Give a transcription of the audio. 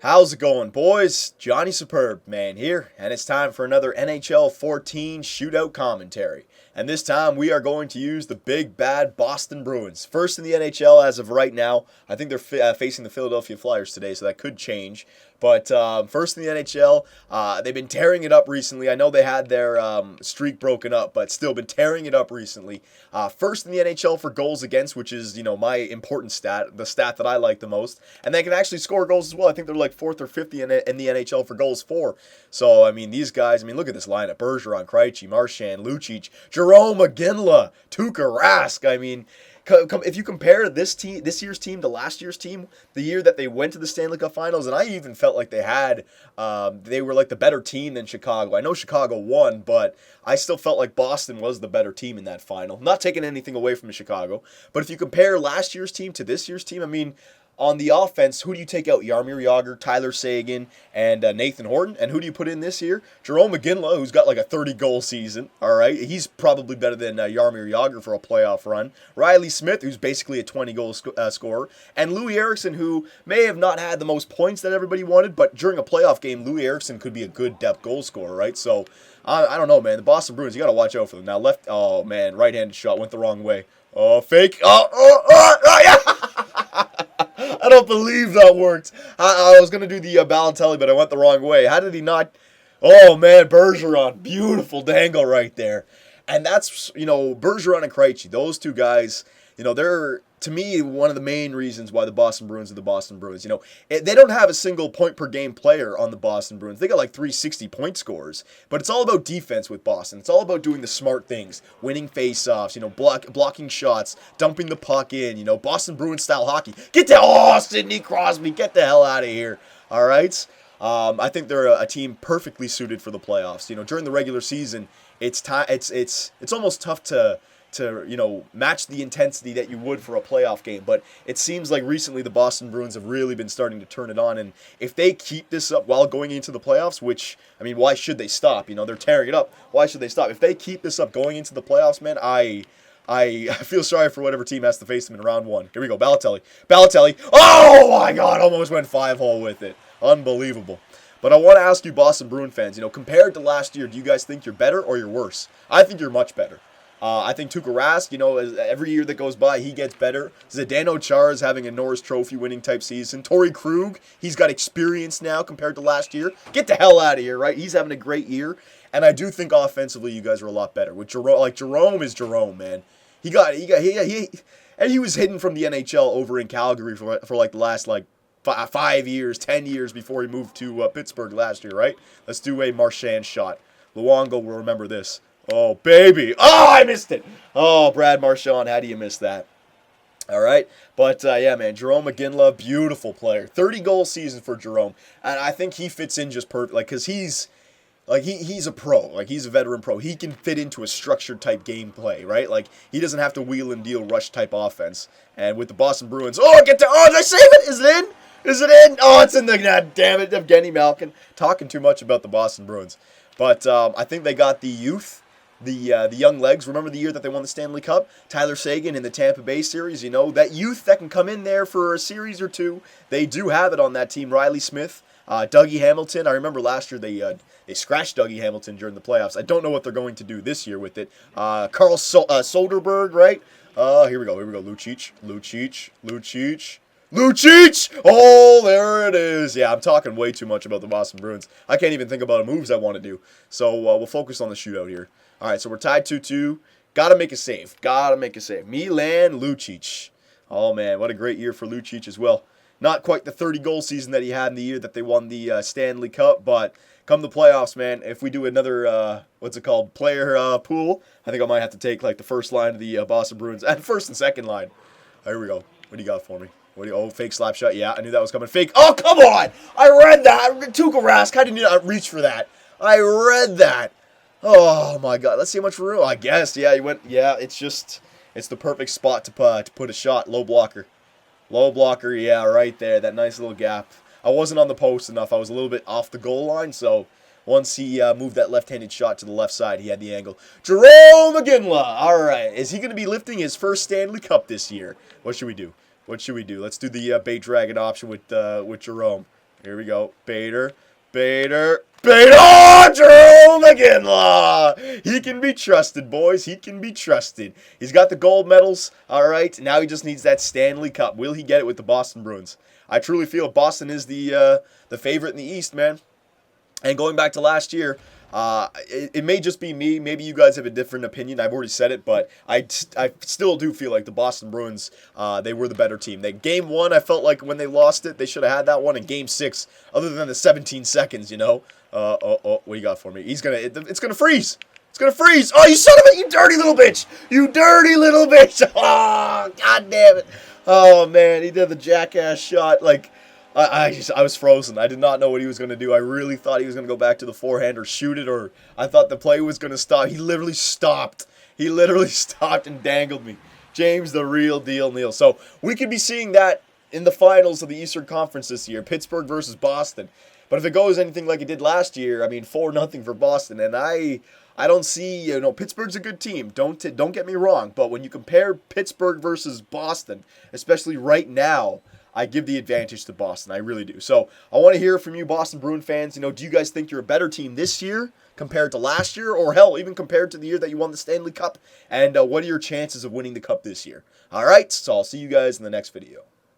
How's it going, boys? Johnny Superbman here, and it's time for another NHL 14 Shootout commentary. And this time we are going to use the big bad Boston Bruins. First in the NHL as of right now. I think they're facing the Philadelphia Flyers today, so that could change. But first in the NHL, they've been tearing it up recently. I know they had their streak broken up, but still been tearing it up recently. First in the NHL for goals against, which is, my important stat, the stat that I like the most. And they can actually score goals as well. I think they're like 4th or 5th in the NHL for goals for. So, these guys, look at this lineup. Bergeron, Krejci, Marchand, Lucic, Jerome McGinley, Tuukka Rask. If you compare this year's team to last year's team, the year that they went to the Stanley Cup Finals, and I even felt like they were like the better team than Chicago. I know Chicago won, but I still felt like Boston was the better team in that final. Not taking anything away from Chicago, but if you compare last year's team to this year's team, on the offense, who do you take out? Jaromir Jagr, Tyler Seguin, and Nathan Horton. And who do you put in this year? Jerome McGinley, who's got like a 30-goal season. All right, he's probably better than Jaromir Jagr for a playoff run. Riley Smith, who's basically a 20-goal scorer. And Louis Eriksson, who may have not had the most points that everybody wanted, but during a playoff game, Louis Eriksson could be a good depth goal scorer, right? So, I don't know, man. The Boston Bruins, you got to watch out for them. Now, right-handed shot went the wrong way. Oh, fake. Yeah. I don't believe that worked. I was going to do the Balotelli, but I went the wrong way. How did he not? Oh, man, Bergeron. Beautiful dangle right there. And that's, Bergeron and Krejci, those two guys, they're, to me, one of the main reasons why the Boston Bruins are the Boston Bruins. They don't have a single point-per-game player on the Boston Bruins. They got like 360-point scorers. But it's all about defense with Boston. It's all about doing the smart things, winning face-offs, blocking shots, dumping the puck in, Boston Bruins-style hockey. Sidney Crosby, get the hell out of here. All right? I think they're a team perfectly suited for the playoffs. During the regular season, it's almost tough to match the intensity that you would for a playoff game. But it seems like recently the Boston Bruins have really been starting to turn it on. And if they keep this up while going into the playoffs, which, why should they stop? They're tearing it up. Why should they stop? If they keep this up going into the playoffs, man, I feel sorry for whatever team has to face them in round one. Here we go, Balotelli. Oh, my God, almost went 5-hole with it. Unbelievable. But I want to ask you Boston Bruin fans, compared to last year, do you guys think you're better or you're worse? I think you're much better. I think Tuukka Rask, every year that goes by, he gets better. Zdeno Chara is having a Norris Trophy winning type season. Torrey Krug, he's got experience now compared to last year. Get the hell out of here, right? He's having a great year. And I do think offensively you guys are a lot better. With Jerome, Jerome is Jerome, man. He was hidden from the NHL over in Calgary for like the last 5 years, 10 years before he moved to Pittsburgh last year, right? Let's do a Marchand shot. Luongo will remember this. Oh, baby. Oh, I missed it. Oh, Brad Marchand, how do you miss that? All right. But, yeah, man, Jerome McGinley, beautiful player. 30-goal season for Jerome. And I think he fits in just perfect, because he's a pro. He's a veteran pro. He can fit into a structured type gameplay, right? He doesn't have to wheel and deal rush type offense. And with the Boston Bruins, did I save it? Is it in? Is it in? Oh, it's in the net. Damn it, Evgeny Malkin. Talking too much about the Boston Bruins. But I think they got the youth. The young legs. Remember the year that they won the Stanley Cup? Tyler Seguin in the Tampa Bay series. That youth that can come in there for a series or two. They do have it on that team. Riley Smith, Dougie Hamilton. I remember last year they scratched Dougie Hamilton during the playoffs. I don't know what they're going to do this year with it. Carl Soderberg, right? Here we go. Lucic. Oh, there it is. Yeah, I'm talking way too much about the Boston Bruins. I can't even think about the moves I want to do. So we'll focus on the shootout here. All right, so we're tied 2-2. Got to make a save. Milan Lucic. Oh, man, what a great year for Lucic as well. Not quite the 30-goal season that he had in the year that they won the Stanley Cup, but come the playoffs, man, if we do another, player pool, I think I might have to take, the first line of the Boston Bruins, and first and second line. Here we go. What do you got for me? Fake slap shot. Yeah, I knew that was coming. Fake. Oh, come on! I read that. Tuukka Rask, how did you not reach for that? I read that. Oh, my God. Let's see how much room. I guess. Yeah, he went. Yeah, it's the perfect spot to put a shot. Low blocker. Yeah, right there. That nice little gap. I wasn't on the post enough. I was a little bit off the goal line, so once he moved that left-handed shot to the left side, he had the angle. Jerome McGinley. All right. Is he going to be lifting his first Stanley Cup this year? What should we do? Let's do the bait dragon option with Jerome. Here we go. Bader. Oh, Drew McGinley! He can be trusted, boys. He can be trusted. He's got the gold medals, all right. Now he just needs that Stanley Cup. Will he get it with the Boston Bruins? I truly feel Boston is the favorite in the East, man. And going back to last year, it may just be me. Maybe you guys have a different opinion. I've already said it, but I still do feel like the Boston Bruins, they were the better team. Game 1, I felt like when they lost it, they should have had that one. In Game 6, other than the 17 seconds, you know. What do you got for me? It's gonna freeze. It's gonna freeze. Oh, you son of a, you dirty little bitch. You dirty little bitch. Oh, god damn it. Oh, man, he did the jackass shot. Like, I was frozen. I did not know what he was going to do. I really thought he was going to go back to the forehand or shoot it, or I thought the play was going to stop. He literally stopped. He literally stopped and dangled me. James, the real deal, Neil. So we could be seeing that in the finals of the Eastern Conference this year, Pittsburgh versus Boston. But if it goes anything like it did last year, I mean, 4-0 for Boston, and I don't see, you know, Pittsburgh's a good team. Don't get me wrong, but when you compare Pittsburgh versus Boston, especially right now, I give the advantage to Boston. I really do. So I want to hear from you, Boston Bruin fans. You know, do you guys think you're a better team this year compared to last year, or hell, even compared to the year that you won the Stanley Cup? And what are your chances of winning the Cup this year? All right, so I'll see you guys in the next video.